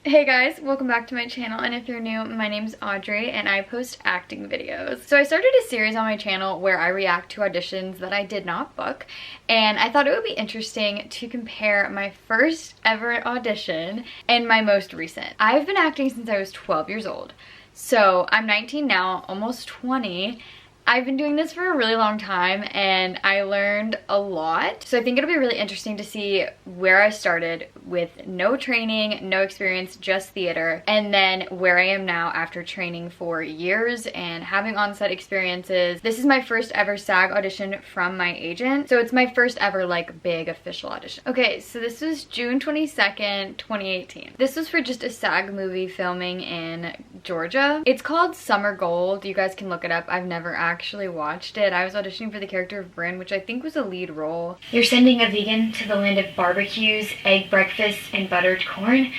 Hey guys, welcome back to my channel, and if you're new, my name's Audrey and I post acting videos. So I started a series on my channel where I react to auditions that I did not book, and I thought it would be interesting to compare my first ever audition and my most recent. I've been acting since I was 12 years old, so I'm 19 now, almost 20. I've been doing this for a really long time and I learned a lot. So I think it'll be really interesting to see where I started with no training, no experience, just theater, and then where I am now after training for years and having on-set experiences. This is my first ever SAG audition from my agent. So it's my first ever like big official audition. Okay, so this was June 22nd, 2018. This was for just a SAG movie filming in Georgia. It's called Summer Gold. You guys can look it up. I've never actually watched it. I was auditioning for the character of Bryn, which I think was a lead role. You're sending a vegan to the land of barbecues, egg breakfasts, and buttered corn?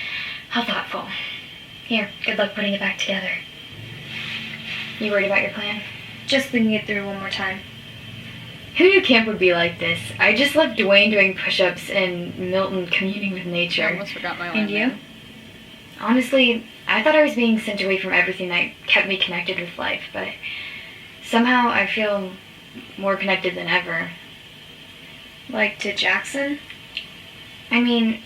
How thoughtful. Here, good luck putting it back together. You worried about your plan? Just thinking it through one more time. Who knew camp would be like this? I just left Dwayne doing push-ups and Milton communing with nature. I almost forgot my line. And you? Honestly, I thought I was being sent away from everything that kept me connected with life, but somehow I feel more connected than ever. Like to Jackson? I mean,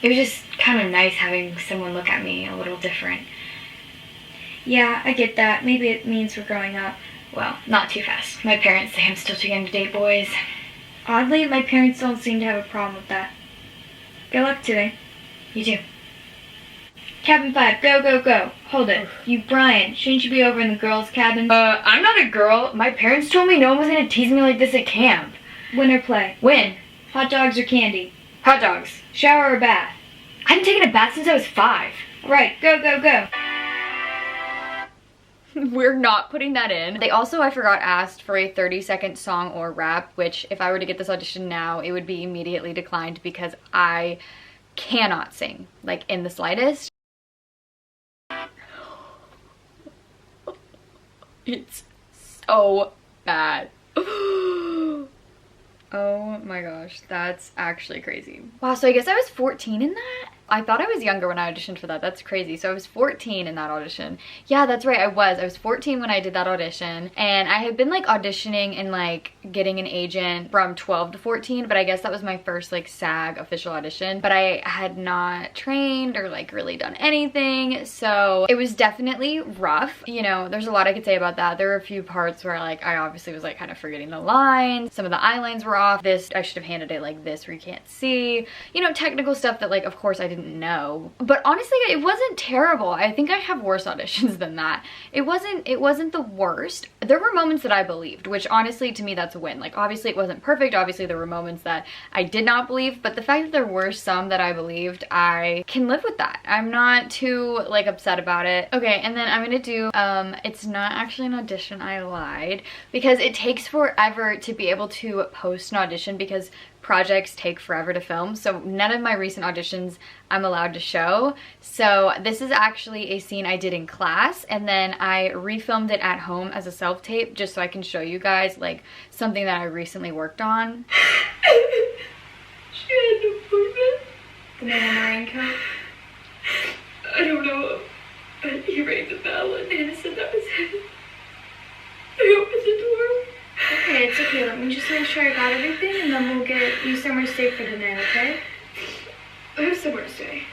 it was just kind of nice having someone look at me a little different. Yeah, I get that. Maybe it means we're growing up. Well, not too fast. My parents say I'm still too young to date boys. Oddly, my parents don't seem to have a problem with that. Good luck today. You too. Cabin 5, go, go, go. Hold it. You, Brian, shouldn't you be over in the girls' cabin? I'm not a girl. My parents told me no one was gonna tease me like this at camp. Win or play? Win. Hot dogs or candy? Hot dogs. Shower or bath? I haven't taken a bath since I was 5. Right, go, go, go. We're not putting that in. They also, I forgot, asked for a 30-second song or rap, which if I were to get this audition now, it would be immediately declined because I cannot sing, like in the slightest. It's so bad. Oh my gosh, that's actually crazy. Wow, so I guess I was 14 in that? I thought I was younger when I auditioned for that. That's crazy. So I was 14 in that audition. Yeah, that's right, I was 14 when I did that audition. And I had been like auditioning and like getting an agent from 12 to 14, but I guess that was my first like SAG official audition. But I had not trained or like really done anything. So it was definitely rough. You know, there's a lot I could say about that. There were a few parts where like I obviously was like kind of forgetting the lines. Some of the eye lines were off. This, I should have handed it like this where you can't see. You know, technical stuff that like of course I didn't know. But honestly, it wasn't terrible. I think I have worse auditions than that. It wasn't the worst. There were moments that I believed, which honestly to me that's a win. Like obviously it wasn't perfect. Obviously there were moments that I did not believe, but the fact that there were some that I believed, I can live with that. I'm not too like upset about it. Okay, and then I'm gonna do it's not actually an audition, I lied, because it takes forever to be able to post an audition because projects take forever to film, so none of my recent auditions I'm allowed to show. So this is actually a scene I did in class, and then I refilmed it at home as a self-tape just so I can show you guys like something that I recently worked on. She had an appointment. The man in the raincoat? I don't know. But he rang the bell and Anna said that was him. I opened the door. Okay, it's okay. Let me just make sure I got everything and then we'll get you somewhere to stay for the night, okay? I have somewhere to stay.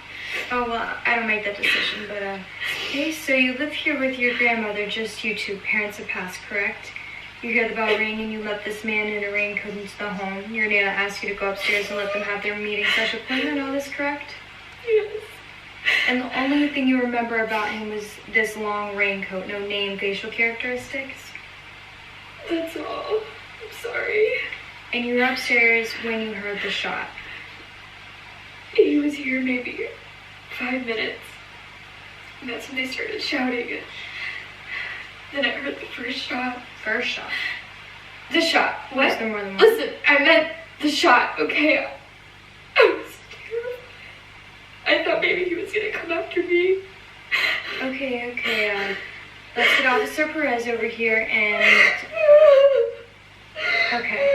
Oh, well, I don't make that decision, but, okay, so you live here with your grandmother, just you two. Parents have passed, correct? You hear the bell ring and you let this man in a raincoat into the home. Your Nana asks you to go upstairs and let them have their meeting slash appointment. All this correct? Yes. And the only thing you remember about him was this long raincoat, no name, facial characteristics? That's all. I'm sorry. And you were upstairs when you heard the shot. He was here maybe 5 minutes. And that's when they started shouting. And then I heard the first shot. First shot? The shot. What? Was there more than one? Listen, I meant the shot, okay? I was terrified. I thought maybe he was gonna come after me. Okay, let's get Officer Perez over here and... Okay.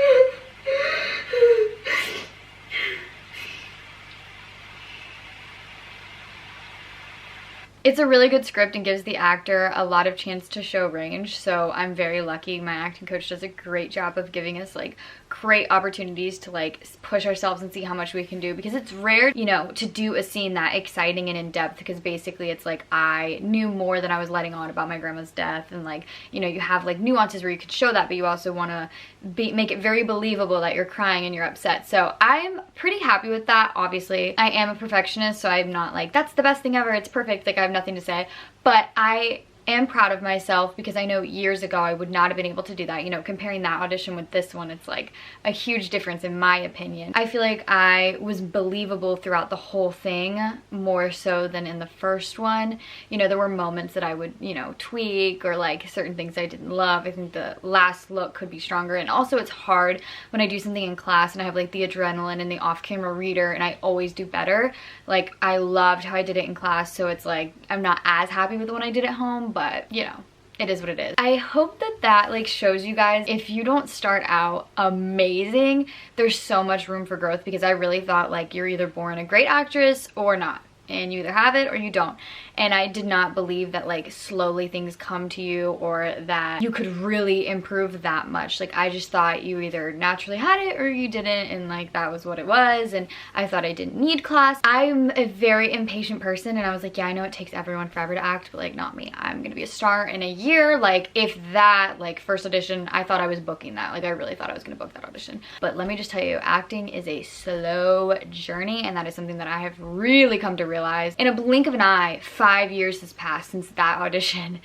It's a really good script and gives the actor a lot of chance to show range, so I'm very lucky. My acting coach does a great job of giving us like great opportunities to like push ourselves and see how much we can do, because it's rare, you know, to do a scene that exciting and in depth, because basically it's like I knew more than I was letting on about my grandma's death, and like, you know, you have like nuances where you could show that, but you also want to make it very believable that you're crying and you're upset. So I'm pretty happy with that. Obviously I am a perfectionist, so I'm not like that's the best thing ever, it's perfect, like I have nothing to say, but I am proud of myself because I know years ago I would not have been able to do that. You know, comparing that audition with this one, it's like a huge difference in my opinion. I feel like I was believable throughout the whole thing, more so than in the first one. You know, there were moments that I would, you know, tweak, or like certain things I didn't love. I think the last look could be stronger, and also it's hard when I do something in class and I have like the adrenaline and the off-camera reader, and I always do better. Like I loved how I did it in class, so it's like I'm not as happy with the one I did at home, but you know, it is what it is. I hope that that like shows you guys, if you don't start out amazing, there's so much room for growth, because I really thought like you're either born a great actress or not, and you either have it or you don't. And I did not believe that like slowly things come to you, or that you could really improve that much. Like I just thought you either naturally had it or you didn't, and like that was what it was, and I thought I didn't need class. I'm a very impatient person, and I was like, yeah, I know it takes everyone forever to act, but like not me. I'm gonna be a star in a year. Like if that, like first audition, I thought I was booking that. Like I really thought I was gonna book that audition. But let me just tell you, acting is a slow journey, and that is something that I have really come to realize. In a blink of an eye, 5 years has passed since that audition,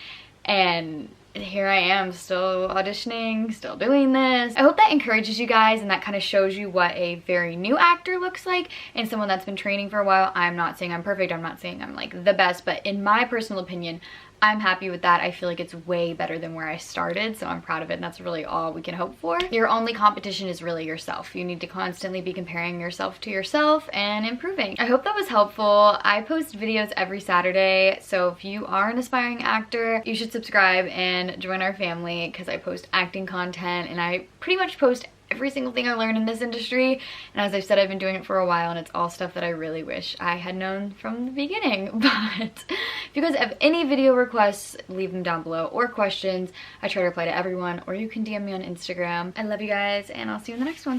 and here I am still auditioning, still doing this. I hope that encourages you guys, and that kind of shows you what a very new actor looks like, and someone that's been training for a while. I'm not saying I'm perfect, I'm not saying I'm like the best, but in my personal opinion, I'm happy with that. I feel like it's way better than where I started, so I'm proud of it, and that's really all we can hope for. Your only competition is really yourself. You need to constantly be comparing yourself to yourself and improving. I hope that was helpful. I post videos every Saturday, so if you are an aspiring actor, you should subscribe and join our family, because I post acting content, and I pretty much post every single thing I learned in this industry. And as I've said, I've been doing it for a while, and it's all stuff that I really wish I had known from the beginning. But if you guys have any video requests, leave them down below, or questions. I try to reply to everyone, or you can DM me on Instagram. I love you guys, and I'll see you in the next one.